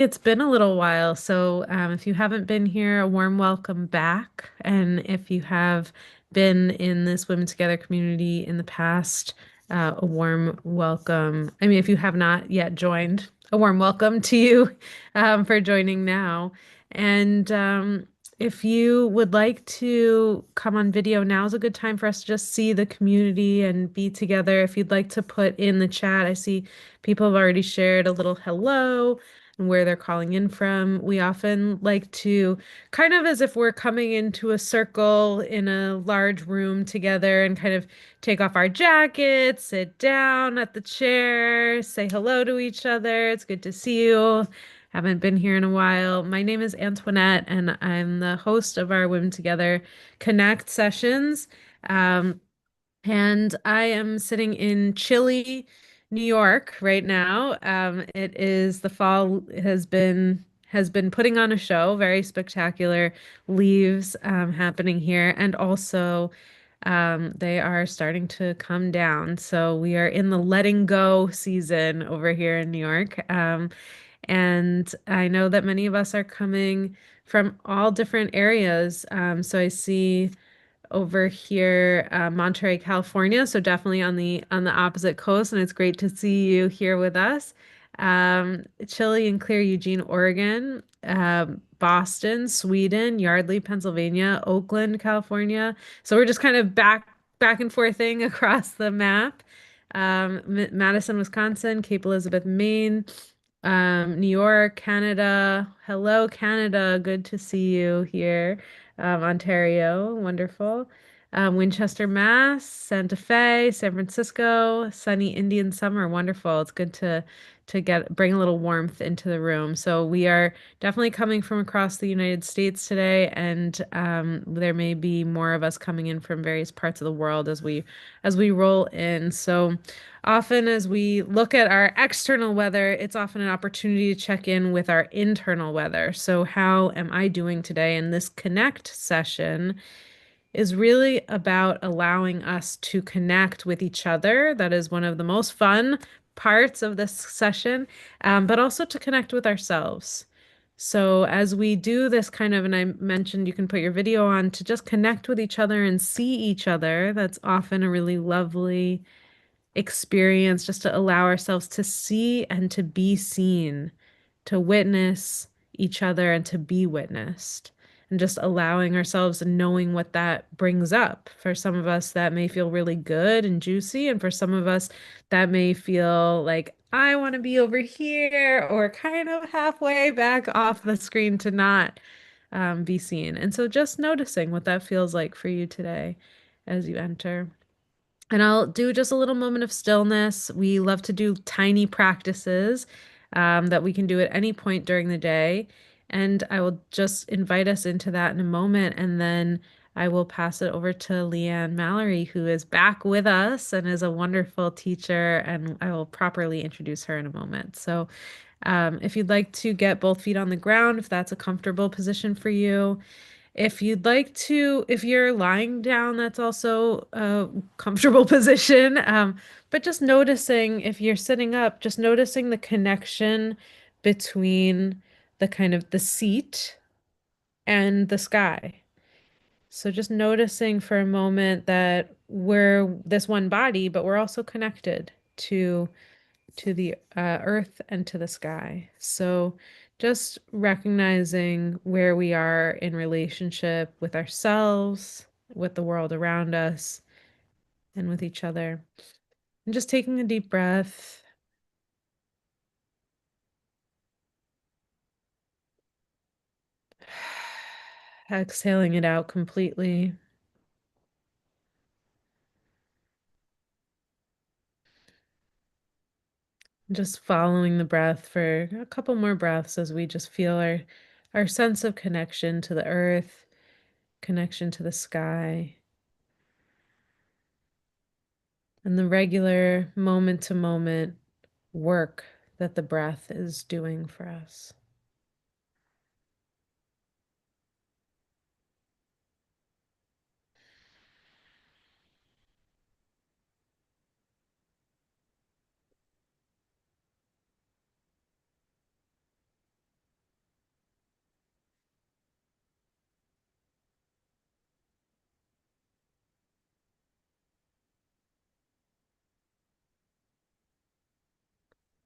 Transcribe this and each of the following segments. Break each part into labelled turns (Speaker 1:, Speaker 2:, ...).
Speaker 1: It's been a little while, so if you haven't been here, a warm welcome back. And if you have been in this Women Together community in the past, a warm welcome. I mean, if you have not yet joined, a warm welcome to you for joining now. And if you would like to come on video, now is a good time for us to just see the community and be together. If you'd like to put in the chat, I see people have already shared a little hello and where they're calling in from. We often like to kind of as if we're coming into a circle in a large room together and kind of take off our jackets, sit down at the chair, say hello to each other. It's good to see you. Haven't been here in a while. My name is Antoinette, and I'm the host of our Women Together Connect sessions. Um, and I am sitting in chilly New York right now. It is the fall has been putting on a show, very spectacular leaves happening here, and also they are starting to come down. So we are in the letting go season over here in New York. And I know that many of us are coming from all different areas. So I see over here, Monterey, California. So definitely on the opposite coast, and it's great to see you here with us. Chilly and clear, Eugene, Oregon, Boston, Sweden, Yardley, Pennsylvania, Oakland, California. So we're just kind of back and forthing across the map. Madison, Wisconsin, Cape Elizabeth, Maine, New York, Canada. Hello, Canada. Good to see you here. Ontario, wonderful. Winchester, Mass, Santa Fe, San Francisco, sunny Indian summer, wonderful. It's good to get bring a little warmth into the room. So we are definitely coming from across the United States today, and there may be more of us coming in from various parts of the world as we roll in. So often, as we look at our external weather, it's often an opportunity to check in with our internal weather. So, how am I doing today? And this connect session is really about allowing us to connect with each other. That is one of the most fun parts of this session, but also to connect with ourselves. So, as we do this kind of, and I mentioned you can put your video on to just connect with each other and see each other, that's often a really lovely experience just to allow ourselves to see and to be seen, to witness each other and to be witnessed. And just allowing ourselves and knowing what that brings up. For some of us, that may feel really good and juicy. And for some of us, that may feel like, I want to be over here or kind of halfway back off the screen to not be seen. And so just noticing what that feels like for you today as you enter. And I'll do just a little moment of stillness. We love to do tiny practices that we can do at any point during the day. And I will just invite us into that in a moment. And then I will pass it over to LeeAnn Mallorie, who is back with us and is a wonderful teacher. And I will properly introduce her in a moment. So if you'd like to get both feet on the ground, if that's a comfortable position for you, if you'd like to, if you're lying down, that's also a comfortable position. But just noticing if you're sitting up, just noticing the connection between the kind of the seat and the sky. So just noticing for a moment that we're this one body, but we're also connected to the earth and to the sky. So just recognizing where we are in relationship with ourselves, with the world around us, and with each other. And just taking a deep breath, exhaling it out completely. Just following the breath for a couple more breaths as we just feel our sense of connection to the earth, connection to the sky, and the regular moment to moment work that the breath is doing for us.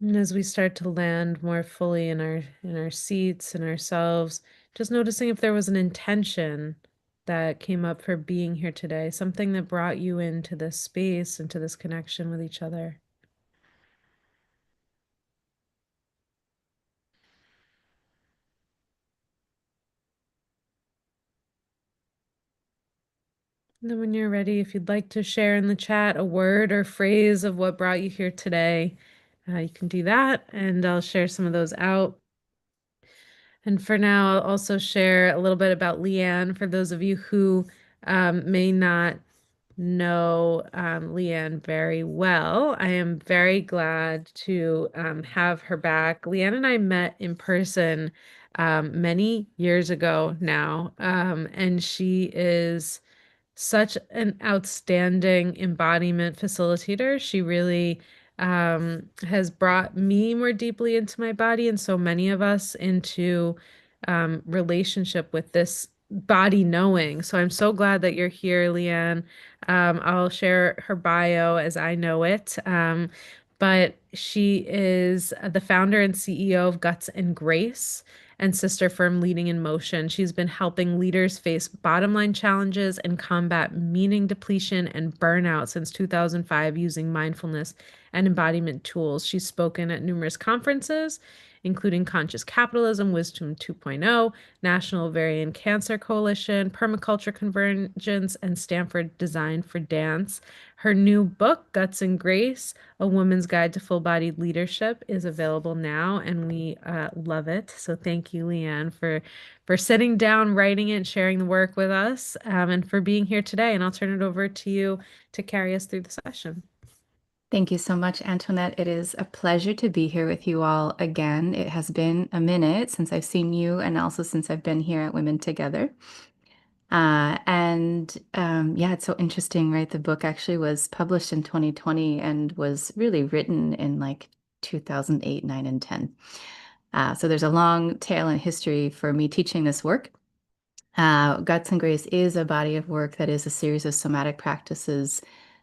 Speaker 1: And as we start to land more fully in our seats and ourselves, just noticing if there was an intention that came up for being here today, something that brought you into this space, into this connection with each other. And then when you're ready, if you'd like to share in the chat a word or phrase of what brought you here today, you can do that, and I'll share some of those out. And for now, I'll also share a little bit about LeeAnn for those of you who may not know LeeAnn very well. I am very glad to have her back. LeeAnn and I met in person many years ago now, and she is such an outstanding embodiment facilitator. She really has brought me more deeply into my body and so many of us into relationship with this body knowing. So I'm so glad that you're here, LeeAnn. I'll share her bio as I know it. But she is the founder and CEO of Guts and Grace and sister firm Leading in Motion. She's been helping leaders face bottom line challenges and combat meaning depletion and burnout since 2005 using mindfulness and embodiment tools. She's spoken at numerous conferences, including Conscious Capitalism, Wisdom 2.0, National Ovarian Cancer Coalition, Permaculture Convergence, and Stanford Design for Dance. Her new book, Guts and Grace, A Woman's Guide to Full-Bodied Leadership, is available now, and we love it. So thank you, LeeAnn, for sitting down, writing it, and sharing the work with us, and for being here today. And I'll turn it over to you to carry us through the session.
Speaker 2: Thank you so much, Antoinette. It is a pleasure to be here with you all again. It has been a minute since I've seen you and also since I've been here at Women Together. Yeah, it's so interesting, right? The book actually was published in 2020 and was really written in like 2008, 9, and 10. So there's a long tail in history for me teaching this work. Guts and Grace is a body of work that is a series of somatic practices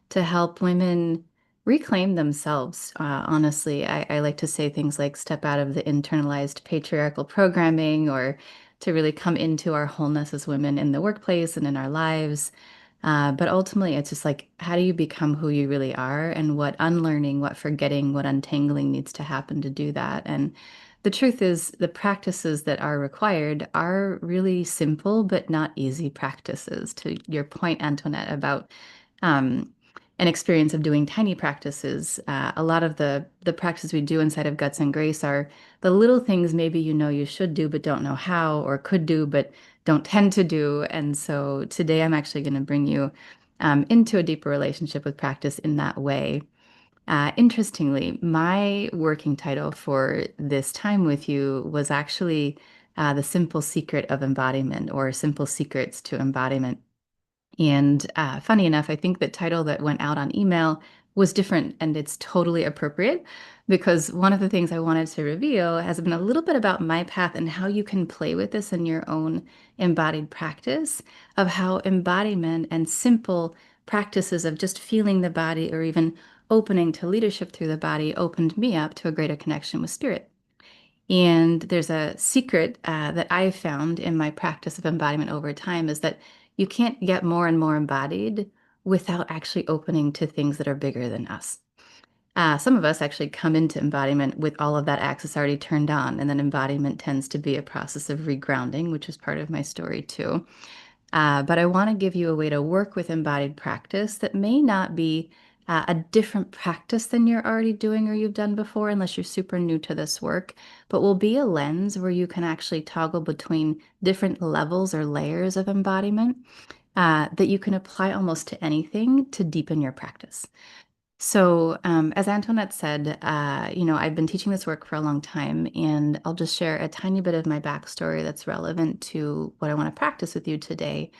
Speaker 2: to help women reclaim themselves. Honestly, I like to say things like step out of the internalized patriarchal programming or to really come into our wholeness as women in the workplace and in our lives. But ultimately, it's just like, how do you become who you really are and what unlearning, what forgetting, what untangling needs to happen to do that? And the truth is, the practices that are required are really simple but not easy practices. To your point, Antoinette, about um, an experience of doing tiny practices, a lot of the practices we do inside of Guts and Grace are the little things maybe you know you should do but don't know how, or could do but don't tend to do. And so today I'm actually going to bring you into a deeper relationship with practice in that way. Interestingly, my working title for this time with you was actually The Simple Secret of Embodiment, or Simple Secrets to Embodiment. And funny enough, I think the title that went out on email was different, and it's totally appropriate because one of the things I wanted to reveal has been a little bit about my path and how you can play with this in your own embodied practice of how embodiment and simple practices of just feeling the body or even opening to leadership through the body opened me up to a greater connection with spirit. And there's a secret that I've found in my practice of embodiment over time is that you can't get more and more embodied without actually opening to things that are bigger than us. Some of us actually come into embodiment with all of that access already turned on, and then embodiment tends to be a process of regrounding, which is part of my story too. But I want to give you a way to work with embodied practice that may not be a different practice than you're already doing or you've done before, unless you're super new to this work, but will be a lens where you can actually toggle between different levels or layers of embodiment that you can apply almost to anything to deepen your practice. So, as Antoinette said, I've been teaching this work for a long time, and I'll just share a tiny bit of my backstory that's relevant to what I want to practice with you today,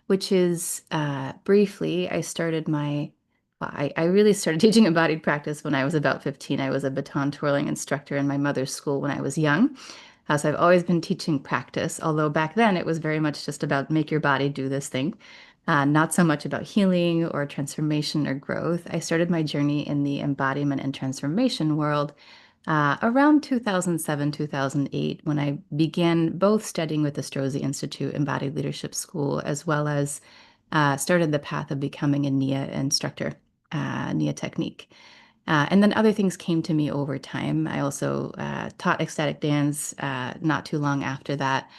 Speaker 2: which is briefly, I really started teaching embodied practice when I was about 15. I was a baton twirling instructor in my mother's school when I was young. So I've always been teaching practice, although back then it was very much just about make your body do this thing. Not so much about healing or transformation or growth. I started my journey in the embodiment and transformation world around 2007, 2008, when I began both studying with the Strozzi Institute Embodied Leadership School, as well as started the path of becoming a NIA instructor, NIA technique. And then other things came to me over time. I also taught ecstatic dance not too long after that,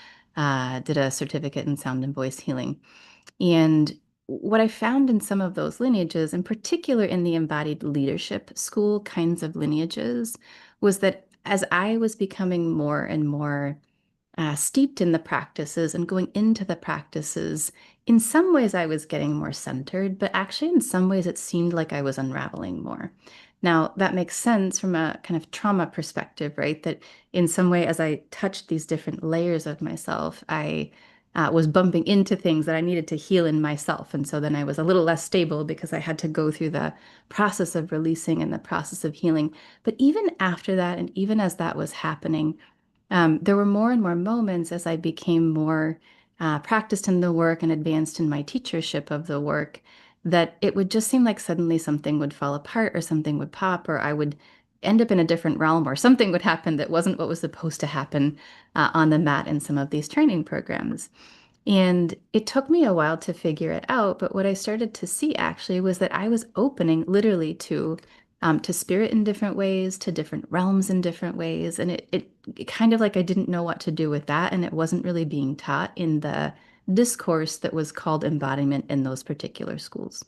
Speaker 2: did a certificate in sound and voice healing. And what I found in some of those lineages, in particular in the embodied leadership school kinds of lineages, was that as I was becoming more and more steeped in the practices and going into the practices, in some ways I was getting more centered, but actually in some ways it seemed like I was unraveling more. Now, that makes sense from a kind of trauma perspective, right? That in some way, as I touched these different layers of myself, I was bumping into things that I needed to heal in myself. And so then I was a little less stable because I had to go through the process of releasing and the process of healing. But even after that, and even as that was happening, there were more and more moments as I became more practiced in the work and advanced in my teachership of the work that it would just seem like suddenly something would fall apart or something would pop or I would end up in a different realm or something would happen that wasn't what was supposed to happen on the mat in some of these training programs. And it took me a while to figure it out, but what I started to see actually was that I was opening literally to spirit in different ways, to different realms in different ways, and it kind of like I didn't know what to do with that, and it wasn't really being taught in the discourse that was called embodiment in those particular schools.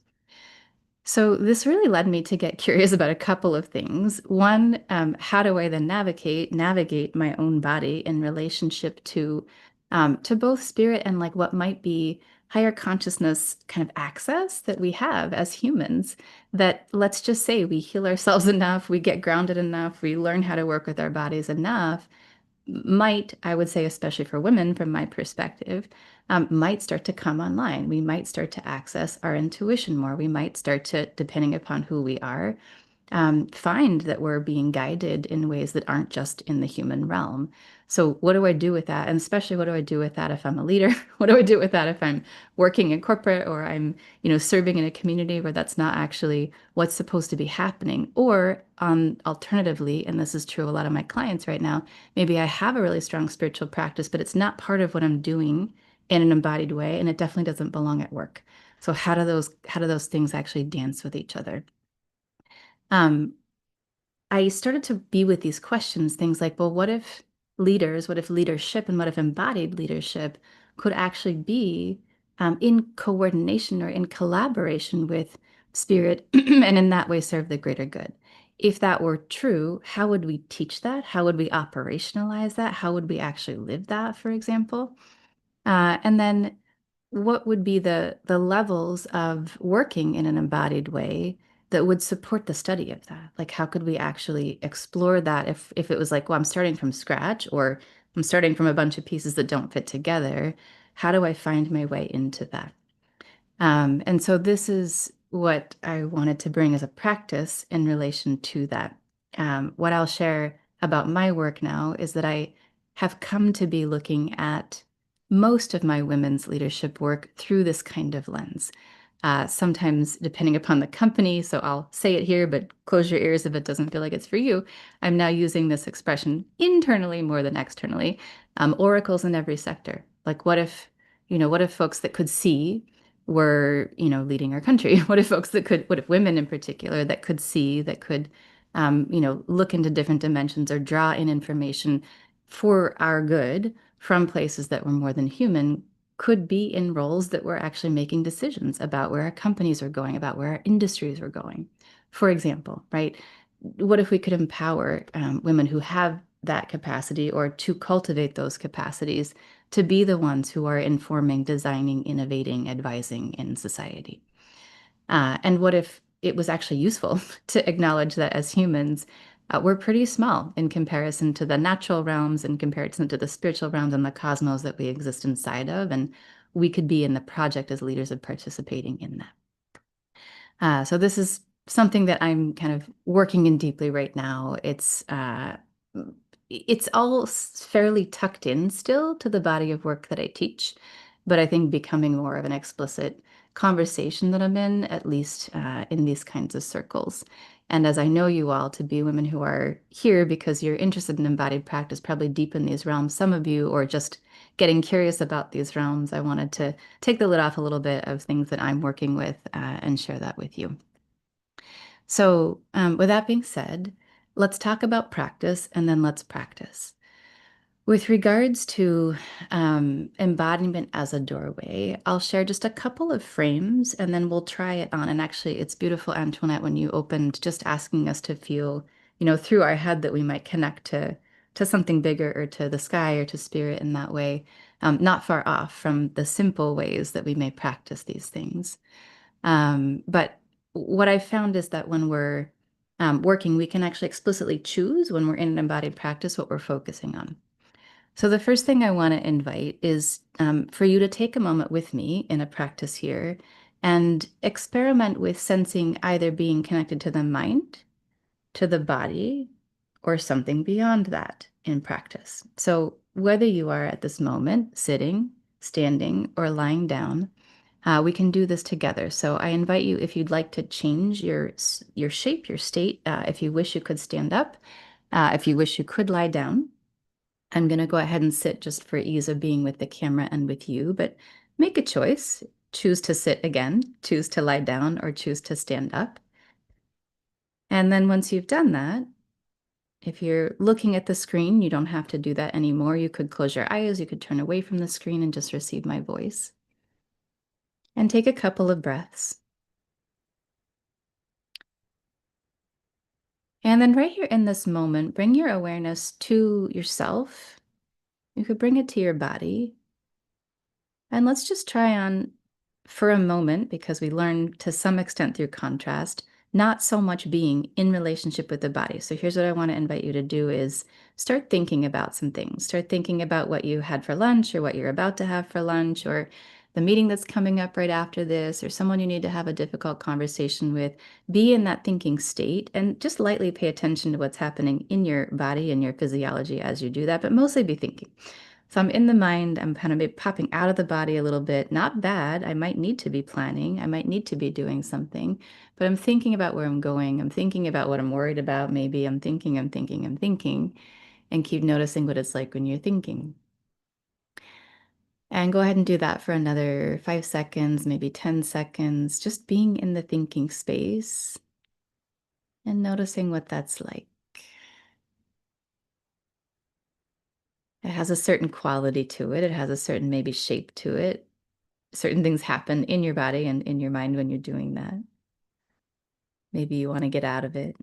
Speaker 2: So this really led me to get curious about a couple of things. One, how do I then navigate my own body in relationship to both spirit and like what might be higher consciousness kind of access that we have as humans that let's just say we heal ourselves enough, we get grounded enough, we learn how to work with our bodies enough might, I would say, especially for women, from my perspective, might start to come online. We might start to access our intuition more. We might start to, depending upon who we are, find that we're being guided in ways that aren't just in the human realm. So, what do I do with that? And especially, what do I do with that if I'm a leader? What do I do with that if I'm working in corporate or I'm, serving in a community where that's not actually what's supposed to be happening? Or, alternatively, and this is true of a lot of my clients right now, maybe I have a really strong spiritual practice, but it's not part of what I'm doing in an embodied way, and it definitely doesn't belong at work. So, how do those things actually dance with each other? Um, I started to be with these questions, things like, well, what if leadership, and what if embodied leadership could actually be in coordination or in collaboration with spirit and in that way serve the greater good? If that were true, how would we teach that? How would we operationalize that? How would we actually live that, for example? And then what would be the levels of working in an embodied way that would support the study of that? Like how could we actually explore that if it was like, well, I'm starting from scratch or I'm starting from a bunch of pieces that don't fit together, how do I find my way into that? And so this is what I wanted to bring as a practice in relation to that. What I'll share about my work now is that I have come to be looking at most of my women's leadership work through this kind of lens. Sometimes, depending upon the company, so I'll say it here, but close your ears if it doesn't feel like it's for you. I'm now using this expression internally more than externally. Oracles in every sector. Like, what if folks that could see were, leading our country? What if women in particular that could see, that could, look into different dimensions or draw in information for our good from places that were more than human, could be in roles that were actually making decisions about where our companies are going, about where our industries are going. For example, right? What if we could empower women who have that capacity or to cultivate those capacities to be the ones who are informing, designing, innovating, advising in society? And what if it was actually useful to acknowledge that as humans, we're pretty small in comparison to the natural realms, in comparison to the spiritual realms and the cosmos that we exist inside of, and we could be in the project as leaders of participating in that. So this is something that I'm kind of working in deeply right now. It's all fairly tucked in still to the body of work that I teach, but I think becoming more of an explicit conversation that I'm in, at least in these kinds of circles. And as I know you all to be women who are here because you're interested in embodied practice, probably deep in these realms, some of you, or just getting curious about these realms, I wanted to take the lid off a little bit of things that I'm working with and share that with you. So, with that being said, let's talk about practice and then let's practice. With regards to embodiment as a doorway, I'll share just a couple of frames and then we'll try it on. And actually, it's beautiful, Antoinette, when you opened just asking us to feel, through our head that we might connect to something bigger or to the sky or to spirit in that way, not far off from the simple ways that we may practice these things. But what I've found is that when we're working, we can actually explicitly choose when we're in an embodied practice what we're focusing on. So, the first thing I want to invite is for you to take a moment with me in a practice here and experiment with sensing either being connected to the mind, to the body, or something beyond that in practice. So, whether you are at this moment sitting, standing, or lying down, we can do this together. So, I invite you, if you'd like to change your shape, your state, if you wish you could stand up, if you wish you could lie down. I'm going to go ahead and sit just for ease of being with the camera and with you, but make a choice. Choose to sit again, choose to lie down, or choose to stand up. And then once you've done that, if you're looking at the screen, you don't have to do that anymore. You could close your eyes, you could turn away from the screen and just receive my voice. And take a couple of breaths. And then right here in this moment, bring your awareness to yourself. You could bring it to your body. And let's just try on for a moment, because we learn to some extent through contrast, not so much being in relationship with the body. So here's what I want to invite you to do is start thinking about some things. Start thinking about what you had for lunch or what you're about to have for lunch or the meeting that's coming up right after this or someone you need to have a difficult conversation with. Be in that thinking state and just lightly pay attention to what's happening in your body and your physiology as you do that, but mostly be thinking. So I'm in the mind, I'm kind of maybe popping out of the body a little bit. Not bad. I might need to be planning. I might need to be doing something, but I'm thinking about where I'm going. I'm thinking about what I'm worried about. Maybe I'm thinking, and keep noticing what it's like when you're thinking. And go ahead and do that for another 5 seconds, maybe 10 seconds, just being in the thinking space and noticing what that's like. It has a certain quality to it. It has a certain maybe shape to it. Certain things happen in your body and in your mind when you're doing that. Maybe you want to get out of it.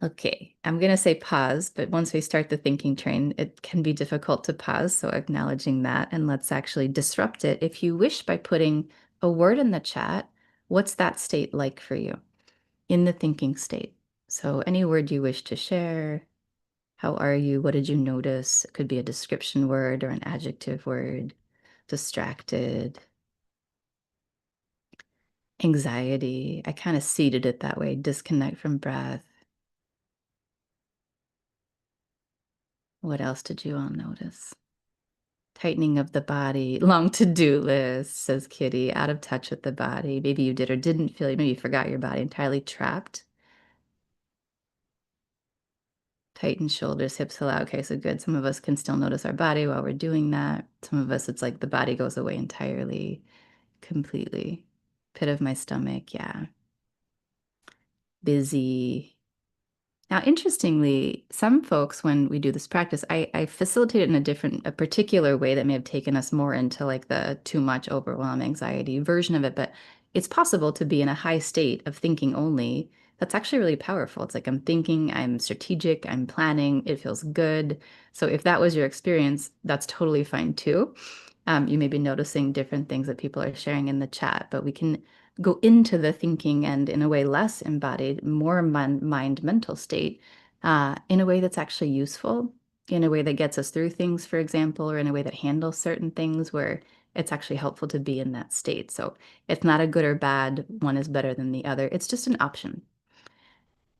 Speaker 2: Okay, I'm going to say pause, but once we start the thinking train, it can be difficult to pause. So acknowledging that, and let's actually disrupt it. If you wish, by putting a word in the chat, what's that state like for you in the thinking state? So any word you wish to share. How are you? What did you notice? It could be a description word or an adjective word. Distracted. Anxiety. I kind of seeded it that way. Disconnect from breath. What else did you all notice? Tightening of the body. Long to-do list, says Kitty. Out of touch with the body. Maybe you did or didn't feel, maybe you forgot your body. Entirely trapped. Tighten shoulders, hips allow. Okay, so good. Some of us can still notice our body while we're doing that. Some of us, it's like the body goes away entirely, completely. Pit of my stomach, yeah. Busy. Now, interestingly, some folks, when we do this practice, I facilitate it in a particular way that may have taken us more into like the too much overwhelm, anxiety version of it. But it's possible to be in a high state of thinking only. That's actually really powerful. It's like I'm thinking, I'm strategic, I'm planning, it feels good. So if that was your experience, that's totally fine too. You may be noticing different things that people are sharing in the chat, but we can go into the thinking and in a way less embodied, more mind mental state in a way that's actually useful, in a way that gets us through things, for example, or in a way that handles certain things where it's actually helpful to be in that state. So it's not a good or bad, one is better than the other. It's just an option.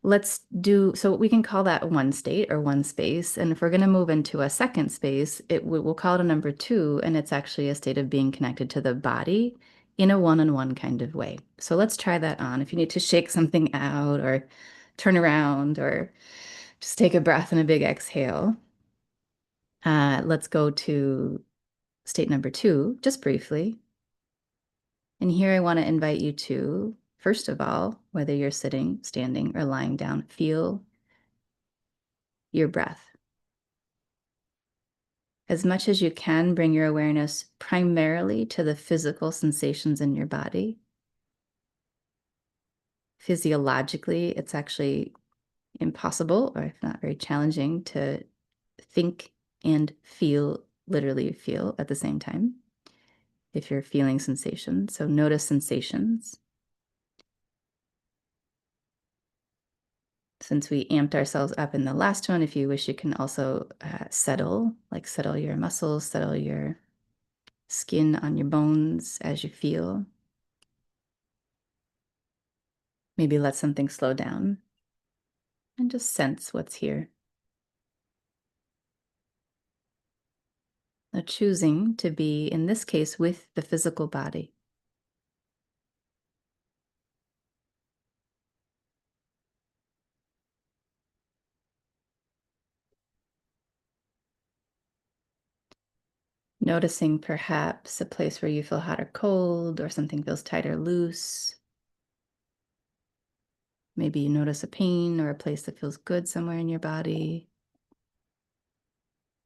Speaker 2: Let's do, so we can call that one state or one space. And if we're going to move into a second space, we'll call it a number two, and it's actually a state of being connected to the body in a one-on-one kind of way. So let's try that on. If you need to shake something out or turn around or just take a breath and a big exhale. Let's go to state number 2, just briefly. And here I want to invite you to, first of all, whether you're sitting, standing, or lying down, feel your breath. As much as you can, bring your awareness primarily to the physical sensations in your body. Physiologically, it's actually impossible, or if not very challenging, to think and feel, literally feel at the same time if you're feeling sensations. So notice sensations. Since we amped ourselves up in the last one, if you wish, you can also settle, like settle your muscles, settle your skin on your bones as you feel. Maybe let something slow down and just sense what's here. Now, choosing to be, in this case, with the physical body. Noticing perhaps a place where you feel hot or cold, or something feels tight or loose. Maybe you notice a pain or a place that feels good somewhere in your body.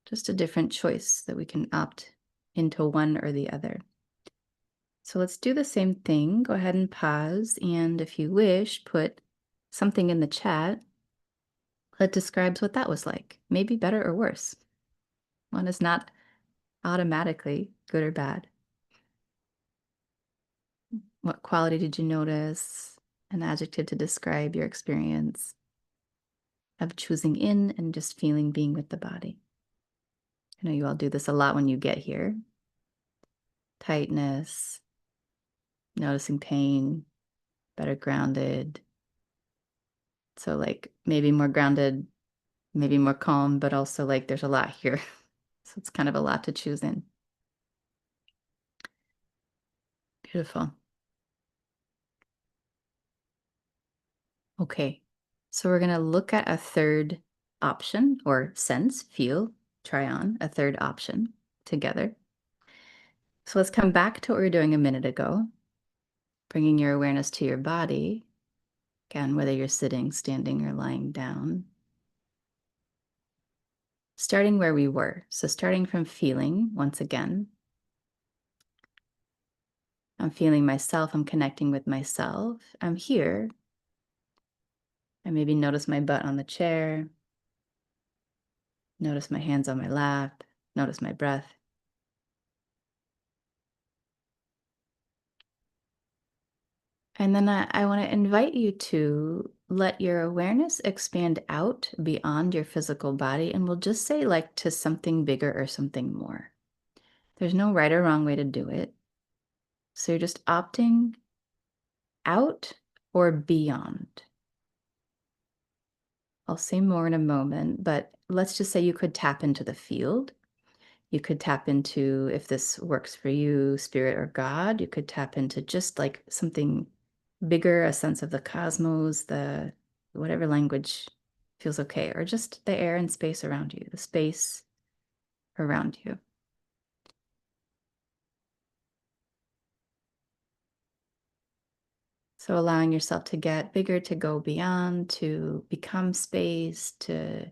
Speaker 2: Just a different choice that we can opt into one or the other. So let's do the same thing. Go ahead and pause. And if you wish, put something in the chat that describes what that was like. Maybe better or worse. One is not automatically good or bad. What quality did you notice? An adjective to describe your experience of choosing in and just feeling being with the body. I know you all do this a lot when you get here. Tightness, noticing pain, better grounded. So like maybe more grounded, maybe more calm, but also like there's a lot here. So it's kind of a lot to choose in. Beautiful. Okay, so we're gonna look at a third option, or sense, feel, try on a third option together. So let's come back to what we were doing a minute ago, bringing your awareness to your body. Again, whether you're sitting, standing, or lying down. Starting where we were. So starting from feeling, once again. I'm feeling myself, I'm connecting with myself. I'm here. I maybe notice my butt on the chair. Notice my hands on my lap. Notice my breath. And then I want to invite you to let your awareness expand out beyond your physical body. And we'll just say like to something bigger or something more. There's no right or wrong way to do it. So you're just opting out or beyond. I'll say more in a moment, but let's just say you could tap into the field. You could tap into, if this works for you, spirit or God. You could tap into just like something bigger, a sense of the cosmos, the whatever language feels okay, or just the air and space around you, the space around you. So allowing yourself to get bigger, to go beyond, to become space, to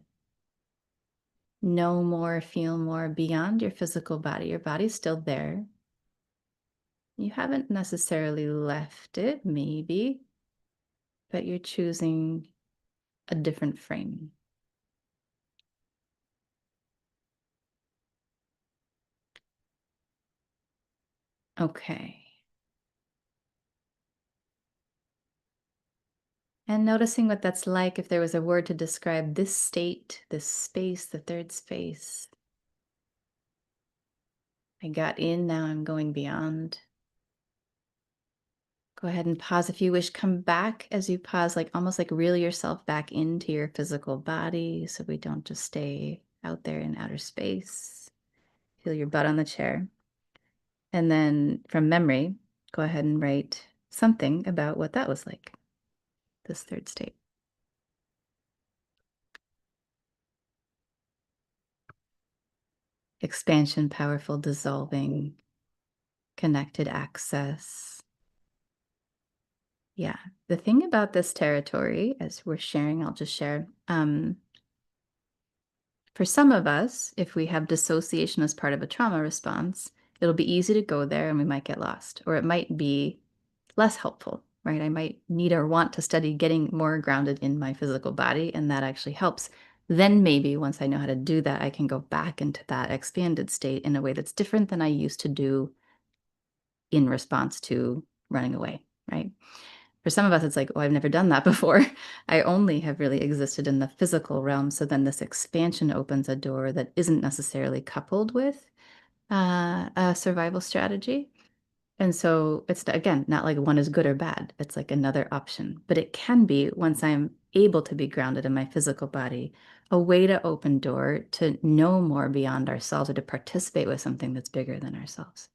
Speaker 2: know more, feel more beyond your physical body. Your body's still there. You haven't necessarily left it, maybe, but you're choosing a different frame. Okay. And noticing what that's like, if there was a word to describe this state, this space, the third space. I got in, now I'm going beyond. Go ahead and pause if you wish. Come back as you pause, like almost like reel yourself back into your physical body so we don't just stay out there in outer space. Feel your butt on the chair. And then from memory, go ahead and write something about what that was like, this third state. Expansion, powerful, dissolving, connected access. Yeah. The thing about this territory, as we're sharing, I'll just share. For some of us, if we have dissociation as part of a trauma response, it'll be easy to go there and we might get lost, or it might be less helpful, right? I might need or want to study getting more grounded in my physical body, and that actually helps. Then maybe once I know how to do that, I can go back into that expanded state in a way that's different than I used to do in response to running away, right? For some of us, it's like, oh, I've never done that before. I only have really existed in the physical realm. So then this expansion opens a door that isn't necessarily coupled with a survival strategy. And so it's, again, not like one is good or bad. It's like another option. But it can be, once I'm able to be grounded in my physical body, a way to open door to know more beyond ourselves or to participate with something that's bigger than ourselves.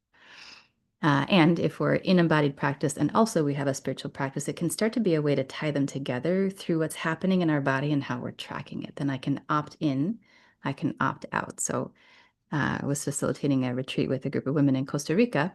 Speaker 2: And if we're in embodied practice and also we have a spiritual practice, it can start to be a way to tie them together through what's happening in our body and how we're tracking it. Then I can opt in, I can opt out. So I was facilitating a retreat with a group of women in Costa Rica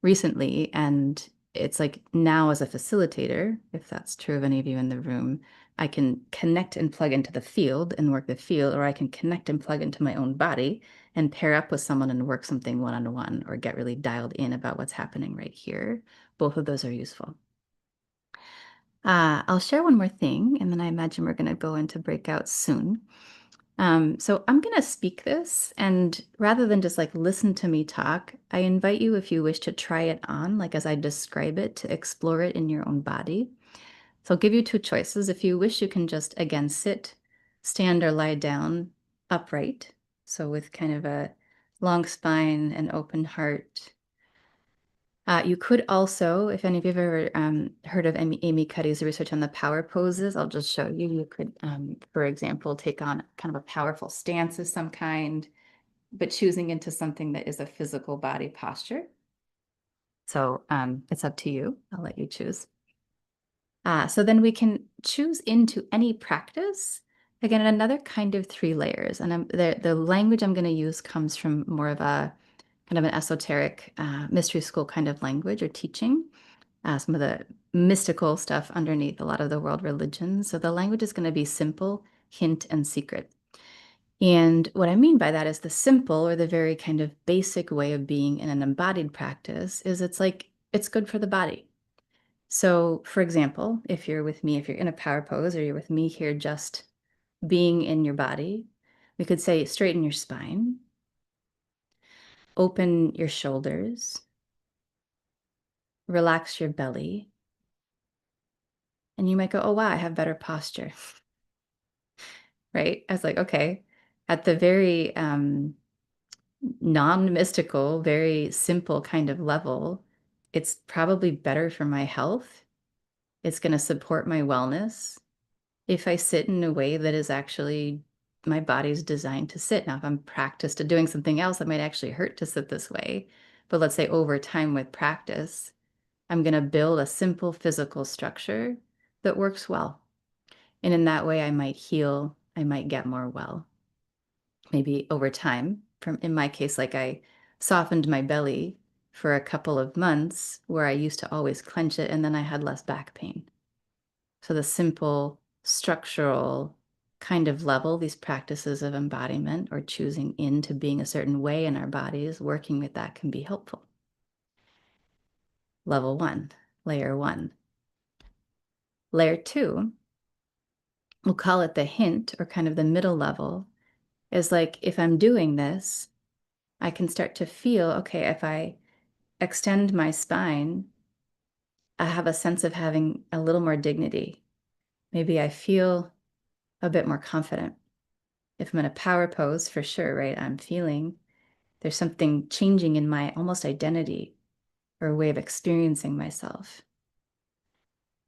Speaker 2: recently, and it's like now as a facilitator, if that's true of any of you in the room, I can connect and plug into the field and work the field, or I can connect and plug into my own body and pair up with someone and work something one-on-one or get really dialed in about what's happening right here. Both of those are useful. I'll share one more thing, and then I imagine we're going to go into breakout soon. So I'm going to speak this, and rather than just like listen to me talk, I invite you, if you wish, to try it on, like as I describe it, to explore it in your own body. So I'll give you two choices. If you wish, you can just again sit, stand, or lie down upright. So with kind of a long spine and open heart. You could also, if any of you have ever heard of Amy Cuddy's research on the power poses, I'll just show you. You could, for example, take on kind of a powerful stance of some kind, but choosing into something that is a physical body posture. So it's up to you. I'll let you choose. So then we can choose into any practice. Again, another kind of 3 layers. And the language I'm going to use comes from more of a kind of an esoteric mystery school kind of language or teaching. Some of the mystical stuff underneath a lot of the world religions. So the language is going to be simple, hint, and secret. And what I mean by that is the simple or the very kind of basic way of being in an embodied practice is it's like it's good for the body. So, for example, if you're with me, if you're in a power pose or you're with me here just being in your body, we could say straighten your spine, open your shoulders, relax your belly. And you might go, oh, wow, I have better posture, right? I was like, okay, at the very non-mystical, very simple kind of level, it's probably better for my health. It's going to support my wellness if I sit in a way that is actually my body's designed to sit. Now, if I'm practiced at doing something else, that might actually hurt to sit this way. But let's say over time with practice, I'm going to build a simple physical structure that works well. And in that way, I might heal, I might get more well. Maybe over time, from in my case, like I softened my belly for a couple of months where I used to always clench it, and then I had less back pain. So the simple structural kind of level, these practices of embodiment or choosing into being a certain way in our bodies, working with that can be helpful. Level 1, layer 1. Layer 2, we'll call it the hint or kind of the middle level, is like if I'm doing this, I can start to feel, okay, if I extend my spine, I have a sense of having a little more dignity. Maybe I feel a bit more confident. If I'm in a power pose, for sure, right? I'm feeling there's something changing in my almost identity or way of experiencing myself.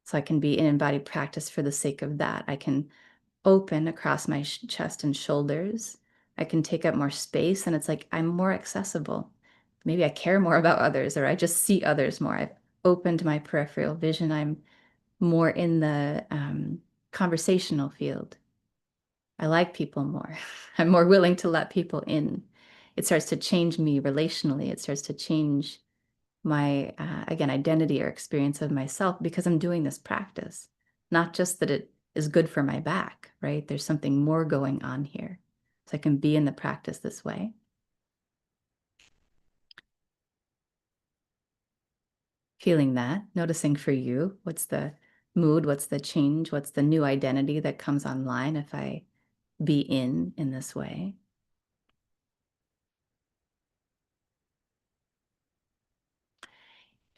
Speaker 2: So I can be in embodied practice for the sake of that. I can open across my chest and shoulders. I can take up more space, and it's like I'm more accessible. Maybe I care more about others, or I just see others more. I've opened my peripheral vision. I'm more in the conversational field. I like people more. I'm more willing to let people in. It starts to change me relationally. It starts to change my, again, identity or experience of myself because I'm doing this practice. Not just that it is good for my back, right? There's something more going on here. So I can be in the practice this way. Feeling that, noticing for you, what's the mood, what's the change, what's the new identity that comes online if I be in this way.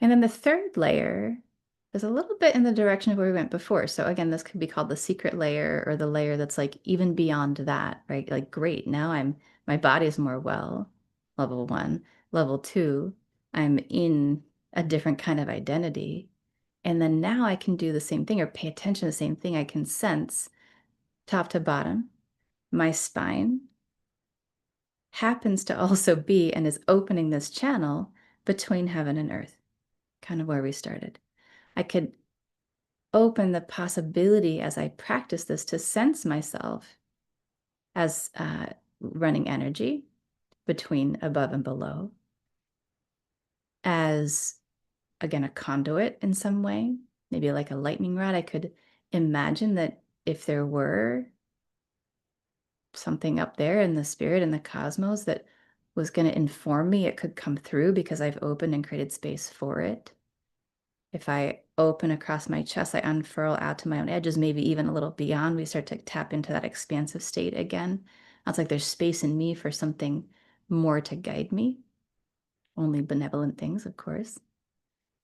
Speaker 2: And then the third layer is a little bit in the direction of where we went before. So again, this could be called the secret layer or the layer that's like even beyond that, right? Like, great, now my body's more well, level one. Level two, I'm in a different kind of identity. And then now I can do the same thing or pay attention to the same thing. I can sense top to bottom. My spine happens to also be and is opening this channel between heaven and earth, kind of where we started. I could open the possibility as I practice this to sense myself as running energy between above and below, as again, a conduit in some way, maybe like a lightning rod. I could imagine that if there were something up there in the spirit in the cosmos that was going to inform me, it could come through because I've opened and created space for it. If I open across my chest, I unfurl out to my own edges, maybe even a little beyond. We start to tap into that expansive state again. It's like there's space in me for something more to guide me. Only benevolent things, of course.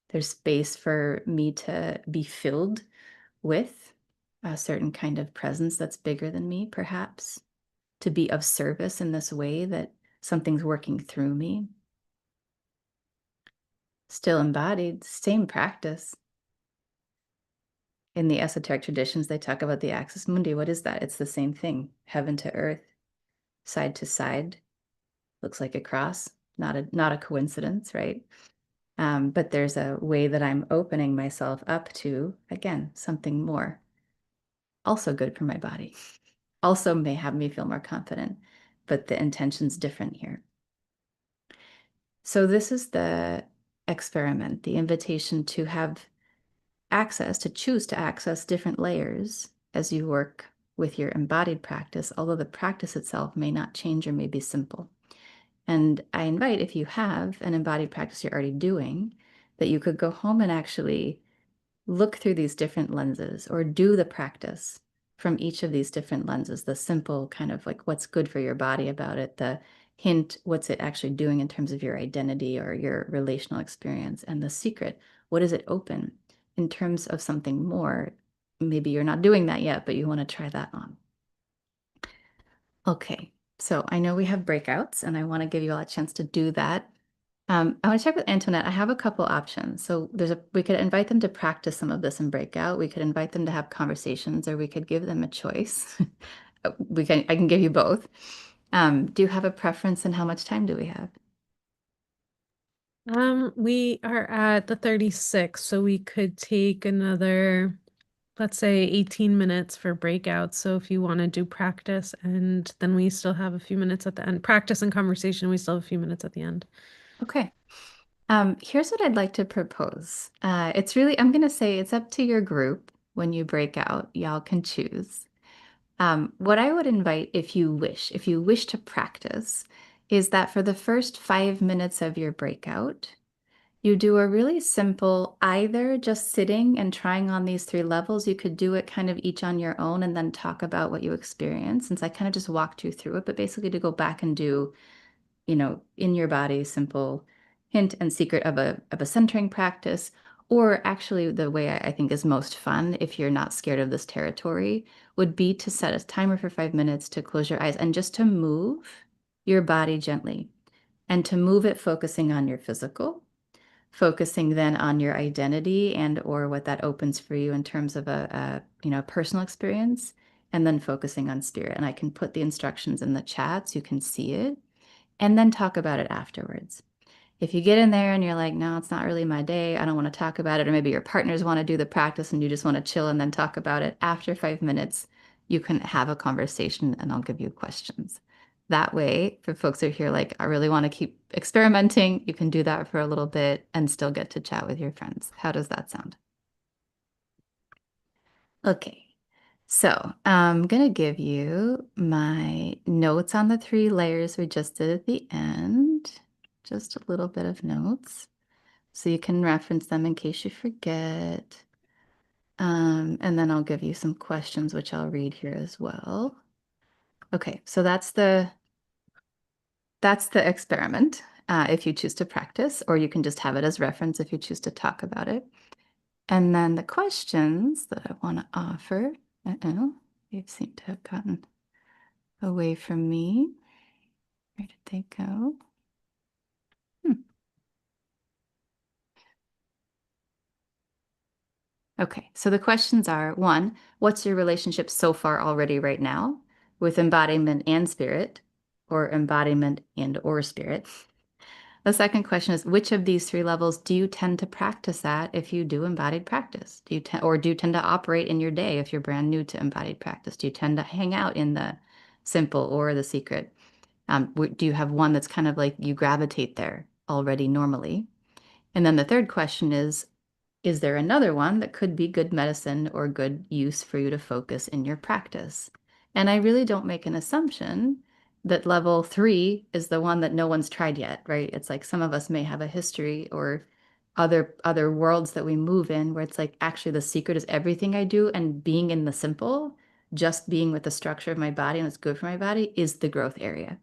Speaker 2: There's space for me to be filled with a certain kind of presence that's bigger than me, perhaps, to be of service in this way that something's working through me. Still embodied, same practice. In the esoteric traditions, they talk about the axis mundi. What is that? It's the same thing. Heaven to earth, side to side. Looks like a cross. Not a coincidence, right? But there's a way that I'm opening myself up to, again, something more. Also good for my body. Also may have me feel more confident, but the intention's different here. So this is the experiment, the invitation to have access, to choose to access different layers as you work with your embodied practice, although the practice itself may not change or may be simple. And I invite, if you have an embodied practice you're already doing, that you could go home and actually look through these different lenses or do the practice from each of these different lenses, the simple kind of like what's good for your body about it, the hint, what's it actually doing in terms of your identity or your relational experience, and the secret, what does it open in terms of something more? Maybe you're not doing that yet, but you want to try that on. Okay, so I know we have breakouts and I want to give you all a chance to do that. I want to check with Antoinette. I have a couple options. So we could invite them to practice some of this in breakout. We could invite them to have conversations, or we could give them a choice. I can give you both. Do you have a preference and how much time do we have?
Speaker 1: We are at the 36, so we could take another, let's say 18 minutes for breakout. So if you want to do practice and then we still have a few minutes at the end. Practice and conversation, we still have a few minutes at the end.
Speaker 2: Okay. Here's what I'd like to propose. It's really, I'm going to say it's up to your group when you break out. Y'all can choose. What I would invite, if you wish to practice, is that for the first 5 minutes of your breakout, you do a really simple, either just sitting and trying on these three levels. You could do it kind of each on your own and then talk about what you experience, since I kind of just walked you through it, but basically to go back and do, in your body, simple hint and secret of a centering practice. Or actually, the way I think is most fun, if you're not scared of this territory, would be to set a timer for 5 minutes to close your eyes and just to move your body gently and to move it focusing on your physical, focusing then on your identity and or what that opens for you in terms of a personal experience, and then focusing on spirit. And I can put the instructions in the chat so you can see it and then talk about it afterwards. If you get in there and you're like, no, it's not really my day, I don't want to talk about it, or maybe your partners want to do the practice and you just want to chill and then talk about it, after 5 minutes, you can have a conversation and I'll give you questions. That way, for folks who are here, like, I really want to keep experimenting, you can do that for a little bit and still get to chat with your friends. How does that sound? Okay, so I'm gonna give you my notes on the 3 layers we just did at the end. Just a little bit of notes so you can reference them in case you forget. And then I'll give you some questions, which I'll read here as well. Okay, so that's the experiment, if you choose to practice, or you can just have it as reference if you choose to talk about it. And then the questions that I want to offer. Uh-oh, they seem to have gotten away from me. Where did they go? Hmm. Okay, so the questions are, one, what's your relationship so far already right now with embodiment and spirit, or embodiment and or spirit? The second question is, which of these 3 levels do you tend to practice at if you do embodied practice? Do you tend to operate in your day if you're brand new to embodied practice? Do you tend to hang out in the simple or the secret? Do you have one that's kind of like you gravitate there already normally? And then the third question is there another one that could be good medicine or good use for you to focus in your practice? And I really don't make an assumption that level 3 is the one that no one's tried yet, right? It's like some of us may have a history or other worlds that we move in where it's like actually the secret is everything I do, and being in the simple, just being with the structure of my body and what's good for my body is the growth area.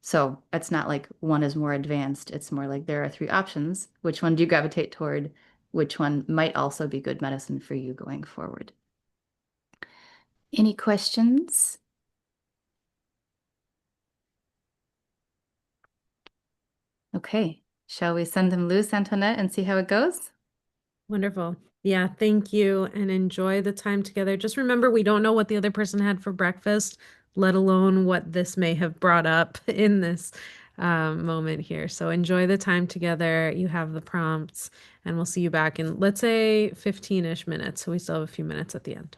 Speaker 2: So it's not like one is more advanced. It's more like there are 3 options. Which one do you gravitate toward? Which one might also be good medicine for you going forward? Any questions? Okay. Shall we send them loose, Antoinette, and see how it goes?
Speaker 1: Wonderful. Yeah, thank you and enjoy the time together. Just remember, we don't know what the other person had for breakfast, let alone what this may have brought up in this moment here. So enjoy the time together. You have the prompts, and we'll see you back in, let's say, 15-ish minutes. So we still have a few minutes at the end.